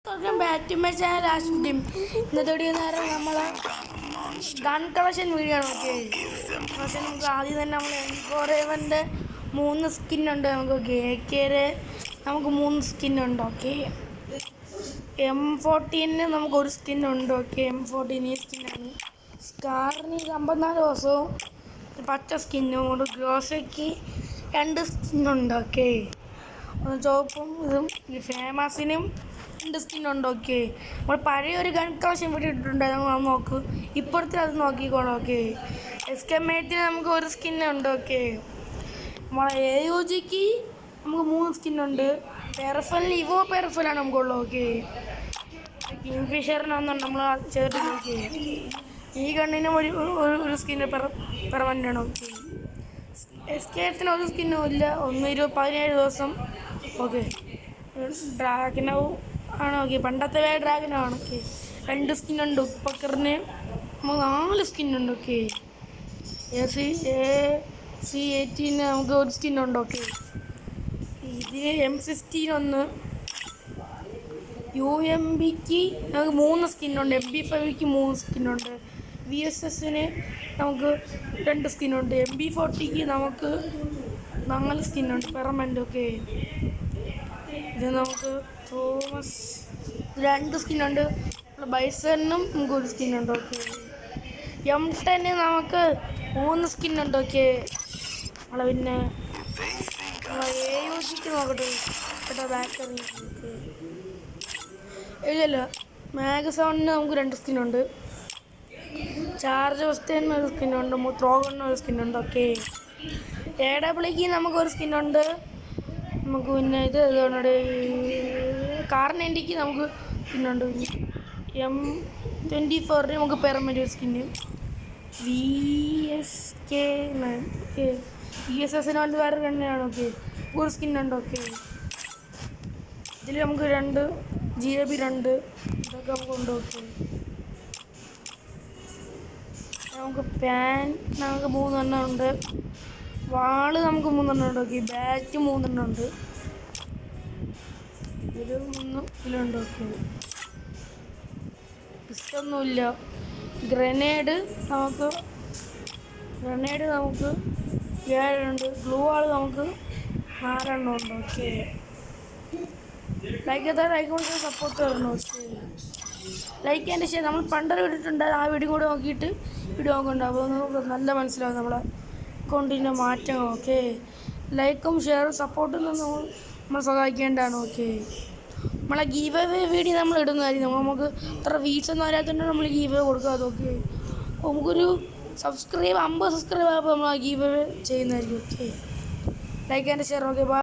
Welcome back to my channel Ashim. ഇന്നത്തെ video നേരം നമ്മളെ ഗൺ കളക്ഷൻ വീഡിയോ ആണ്. ഓക്കെ, പക്ഷേ നമുക്ക് ആദ്യം തന്നെ നമ്മൾ M4A1-ൻ്റെ 3 സ്കിന്നുണ്ട്. നമുക്ക് AK-യുടെ നമുക്ക് 3 സ്കിന്നുണ്ട്. ഓക്കെ, M14-ന് നമുക്ക് 1 സ്കിന്നുണ്ട്. ഓക്കെ, M14 ഈ സ്കിന്നാണ്. സ്കാറിന് 54 ദിവസവും പച്ച സ്കിന്നും കൊണ്ട് ഗ്രോസയ്ക്ക് 2 സ്കിന്നുണ്ട്. ഓക്കെ, ചുവപ്പും ഇതും ഫേമസിനും 2 സ്കിന്നുണ്ട്. ഓക്കെ, നമ്മൾ പഴയ ഒരു ഗൺ കളക്ഷൻ വീഡിയോ ഇട്ടിട്ടുണ്ടായിരുന്നു, അത് നോക്ക്. ഇപ്പോഴത്തെ അത് നോക്കിക്കോണം. ഓക്കെ, എസ്കമേറ്റിന് നമുക്ക് 1 സ്കിന്നുണ്ട്. ഓക്കെ, നമ്മളെ AUGക്ക് നമുക്ക് 3 സ്കിന്നുണ്ട്. പെർഫലിന് ഇവോ പെർഫലാണ് നമുക്കുള്ളത്. ഓക്കെ, കിങ്ഫിഷറിനൊന്നും നമ്മൾ ചേർത്ത് നോക്കി. ഈ ഗണ്ണിനും ഒരു സ്കിന്ന് പെർമനൻ്റാണ്. ഓക്കെ, എസ്കേറ്റിന് 1 സ്കിന്നും ഇല്ല. 17 ദിവസം. ഓക്കെ, ഡ്രാഗനോ ആണ്. ഓക്കെ, പണ്ടത്തെ ഡ്രാഗനാണ്. ഓക്കെ, 2 സ്കിന്നുണ്ട്. ഉപ്പക്കറിന് 4 സ്കിന്നുണ്ട്. ഓക്കെ, AC-18 നമുക്ക് 1 സ്കിന്നുണ്ട്. ഓക്കെ, ഇതിന് M16 1, UMPക്ക് നമുക്ക് 3 സ്കിന്നുണ്ട്. MP5ക്ക് 3 സ്കിന്നുണ്ട്. VSSന് നമുക്ക് 2 സ്കിന്നുണ്ട്. MP40ക്ക് നമുക്ക് 4 സ്കിന്നുണ്ട് പെർമനൻ്റ്. ഓക്കെ, ഇത് നമുക്ക് തോമസ് 2 സ്കിന്നുണ്ട്. ബൈസണിനും നമുക്ക് 1 സ്കിന്നുണ്ട്. ഓക്കെ, M10 നമുക്ക് 3 സ്കിന്നുണ്ട്. ഓക്കെ, നമ്മളെ പിന്നെ AUGക്ക് നോക്കട്ടെ. കേട്ടോ, ബാറ്ററി ഇല്ലല്ല. മാഗസോണിന് നമുക്ക് 2 സ്കിന്നുണ്ട്. ചാർജ് അവസ്ഥന് 1 സ്കിന്നുണ്ട്. ത്രോഗണിന് 1 സ്കിന്നുണ്ട്. ഓക്കെ, AWക്ക് നമുക്ക് 1 സ്കിന്നുണ്ട്. നമുക്ക് പിന്നെ ഇത് ഇതുകൊണ്ട് കാറിനെൻ്റിക്ക് നമുക്ക് സ്കിന്നുണ്ട്. M24 നമുക്ക് പെർമനൻ്റ് 1 സ്കിന്ന്. VSSന് വേണ്ടി വേറെ തന്നെയാണ്. ഓക്കെ, 1 സ്കിന്നുണ്ട്. ഓക്കെ, ഇതിൽ നമുക്ക് 2 GAB 2 ഇതൊക്കെ നമുക്കുണ്ട്. ഓക്കെ, നമുക്ക് പാൻ നമുക്ക് 3 എണ്ണം ഉണ്ട്. വാള് നമുക്ക് 3 എണ്ണം ഉണ്ട്. ഓക്കെ, ബാറ്റ് 3 എണ്ണം ഉണ്ട്. ഇതിൽ 3 ഇതിലുണ്ട്. ഓക്കെ, പിസ്റ്റൊന്നുമില്ല. ഗ്രനേഡ് നമുക്ക് 7 ഉണ്ട്. ഗ്ലൂ വാള് നമുക്ക് 4 എണ്ണം ഉണ്ട്. ഓക്കെ, ലൈക്ക് സപ്പോർട്ട് തരണം. ഓക്കെ, ലൈക്ക് ചെയ്യാൻ ശേഷം നമ്മൾ പണ്ടൊരു ഇട്ടിട്ടുണ്ട്, ആ വീഡിയോ കൂടെ നോക്കിയിട്ട് വീഡിയോ നോക്കുന്നുണ്ട്. അപ്പോൾ നമുക്ക് നല്ല മനസ്സിലാവും നമ്മളെ അക്കൗണ്ടിൻ്റെ മാറ്റം. ഓക്കെ, ലൈക്കും ഷെയറും സപ്പോർട്ടും നമ്മൾ സഹായിക്കേണ്ടതാണ്. ഓക്കെ, നമ്മളെ ഗീവ് അവേ വീഡിയോ നമ്മൾ ഇടുന്നതായിരിക്കും. നമുക്ക് അത്ര വീഴ്ചയൊന്നും അറിയാത്തതുകൊണ്ട് നമ്മൾ ഗീവ് അവേ കൊടുക്കാതെ. ഓക്കെ, നമുക്കൊരു 50 സബ്സ്ക്രൈബ് ആകുമ്പോൾ നമ്മൾ ആ ഗീവ് അവേ ചെയ്യുന്നതായിരിക്കും. Okay, like and share. Okay, by.